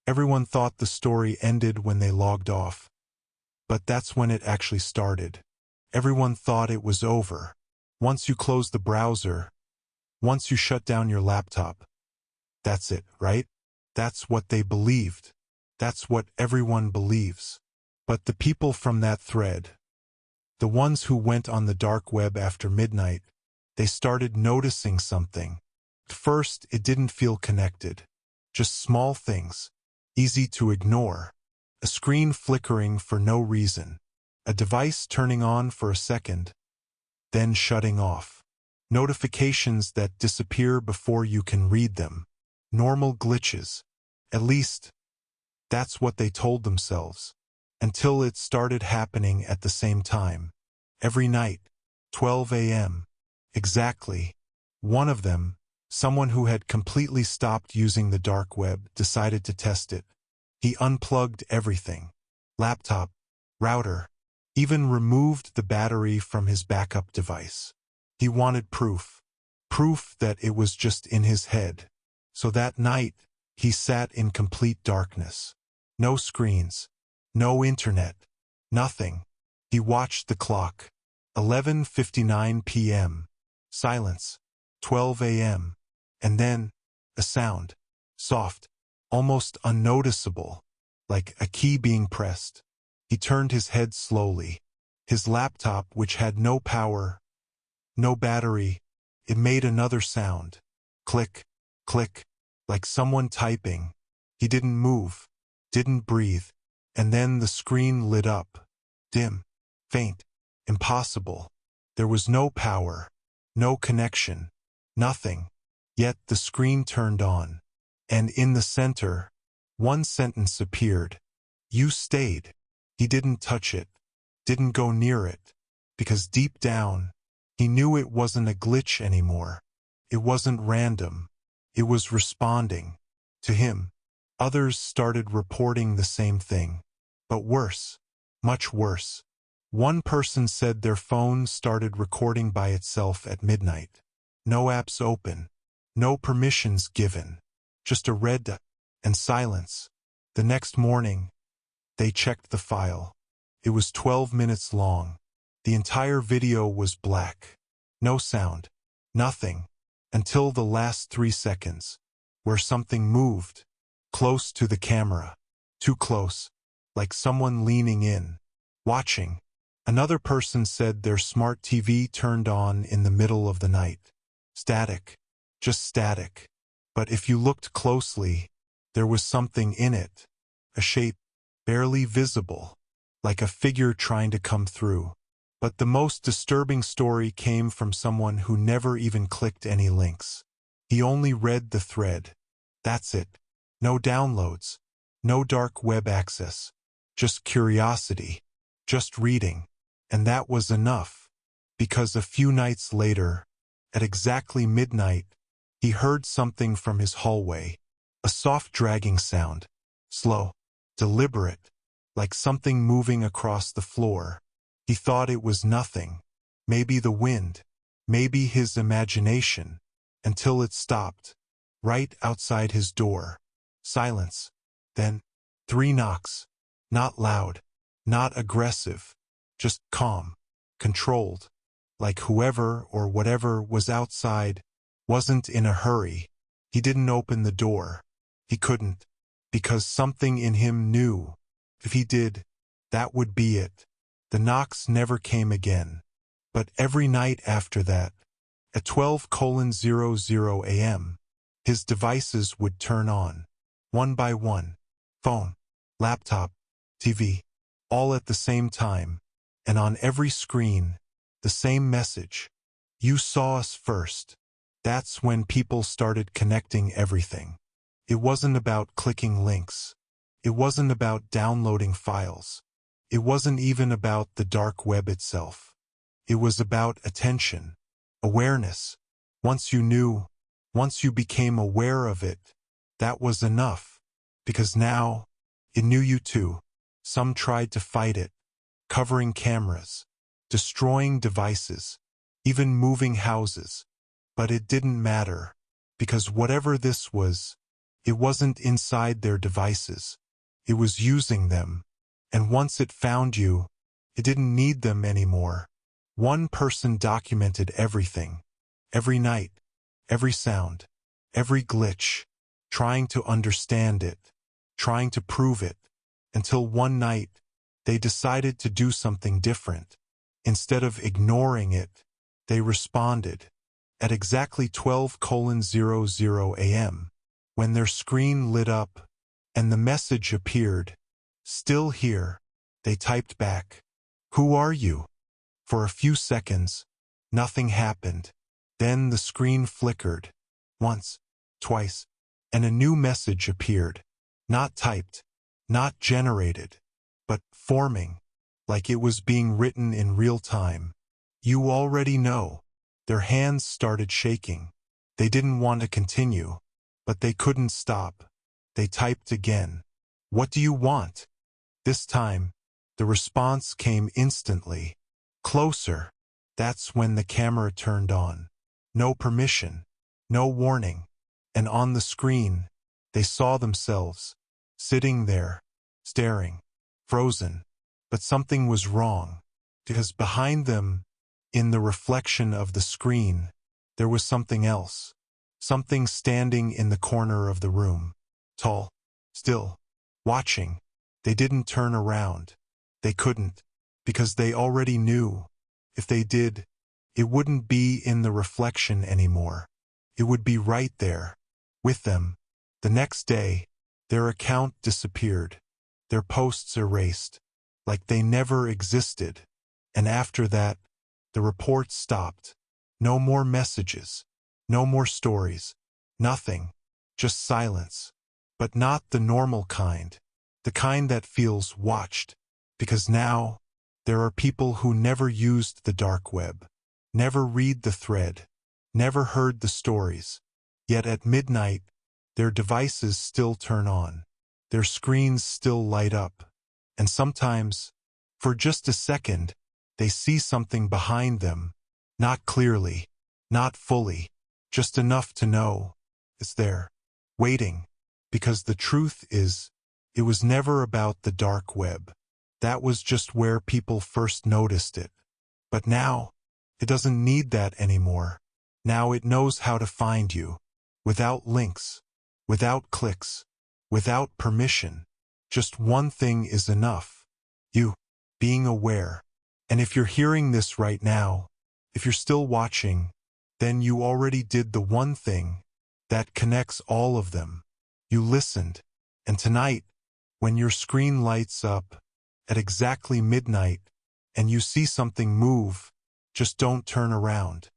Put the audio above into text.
Everyone thought the story ended when they logged off. But that's when it actually started. Everyone thought it was over. Once you close the browser, once you shut down your laptop, that's it, right? That's what they believed. That's what everyone believes. But the people from that thread, the ones who went on the dark web after midnight, they started noticing something. At first, it didn't feel connected. Just small things, easy to ignore. A screen flickering for no reason. A device turning on for a second, then shutting off. Notifications that disappear before you can read them. Normal glitches. At least, that's what they told themselves. Until it started happening at the same time. Every night, 12 a.m. Exactly. One of them, someone who had completely stopped using the dark web, decided to test it. He unplugged everything. Laptop, router, even removed the battery from his backup device. He wanted proof. Proof that it was just in his head. So that night, he sat in complete darkness. No screens. No internet. Nothing. He watched the clock. 11:59 p.m. Silence. 12 a.m. And then, a sound. Soft. Almost unnoticeable. Like a key being pressed. He turned his head slowly. His laptop, which had no power, no battery, it made another sound. Click, click, like someone typing. He didn't move, didn't breathe. And then the screen lit up. Dim, faint, impossible. There was no power, no connection, nothing. Yet the screen turned on. And in the center, one sentence appeared. You stayed. He didn't touch it, didn't go near it, because deep down, he knew it wasn't a glitch anymore. It wasn't random. It was responding to him. Others started reporting the same thing. But worse, much worse. One person said their phone started recording by itself at midnight. No apps open. No permissions given. Just a red dot and silence. The next morning, they checked the file. It was 12 minutes long. The entire video was black. No sound. Nothing. Until the last 3 seconds, where something moved. Close to the camera. Too close. Like someone leaning in. Watching. Another person said their smart TV turned on in the middle of the night. Static. Just static. But if you looked closely, there was something in it. A shape. Barely visible. Like a figure trying to come through. But the most disturbing story came from someone who never even clicked any links. He only read the thread. That's it. No downloads. No dark web access. Just curiosity. Just reading. And that was enough. Because a few nights later, at exactly midnight, he heard something from his hallway. A soft dragging sound. Slow. Deliberate. Like something moving across the floor. He thought it was nothing. Maybe the wind. Maybe his imagination. Until it stopped. Right outside his door. Silence. Then, 3 knocks. Not loud. Not aggressive. Just calm. Controlled. Like whoever or whatever was outside wasn't in a hurry. He didn't open the door. He couldn't. Because something in him knew. If he did, that would be it. The knocks never came again. But every night after that, at 12:00 a.m., his devices would turn on. One by one. Phone, laptop, TV, all at the same time. And on every screen, the same message. You saw us first. That's when people started connecting everything. It wasn't about clicking links. It wasn't about downloading files. It wasn't even about the dark web itself. It was about attention, awareness. Once you knew, once you became aware of it, that was enough. Because now, it knew you too. Some tried to fight it, covering cameras, destroying devices, even moving houses. But it didn't matter, because whatever this was, It wasn't inside their devices. It was using them. And once it found you, it didn't need them anymore. One person documented everything. Every night, every sound, every glitch, trying to understand it, trying to prove it, until one night, they decided to do something different. Instead of ignoring it, they responded. At exactly 12:00 a.m., when their screen lit up and the message appeared, "Still here," they typed back, "Who are you?" For a few seconds, nothing happened. Then the screen flickered. Once, twice, and a new message appeared. Not typed, not generated, but forming, like it was being written in real time. "You already know." Their hands started shaking. They didn't want to continue, but they couldn't stop. They typed again. "What do you want?" This time, the response came instantly. "Closer." That's when the camera turned on. No permission, no warning. And on the screen, they saw themselves, sitting there, staring, frozen. But something was wrong, because behind them, in the reflection of the screen, there was something else. Something standing in the corner of the room. Tall, still, watching. They didn't turn around. They couldn't, because they already knew. If they did, it wouldn't be in the reflection anymore. It would be right there, with them. The next day, their account disappeared. Their posts erased, like they never existed. And after that, the reports stopped. No more messages. No more stories. Nothing. Just silence. But not the normal kind. The kind that feels watched. Because now, there are people who never used the dark web, never read the thread, never heard the stories. Yet at midnight, their devices still turn on. Their screens still light up. And sometimes, for just a second, they see something behind them. Not clearly, not fully, just enough to know it's there, waiting. Because the truth is, it was never about the dark web. That was just where people first noticed it. But now, it doesn't need that anymore. Now it knows how to find you. Without links, without clicks, without permission. Just one thing is enough. You, being aware. And if you're hearing this right now, if you're still watching, then you already did the one thing that connects all of them. You listened. And tonight, when your screen lights up, at exactly midnight, and you see something move, just don't turn around.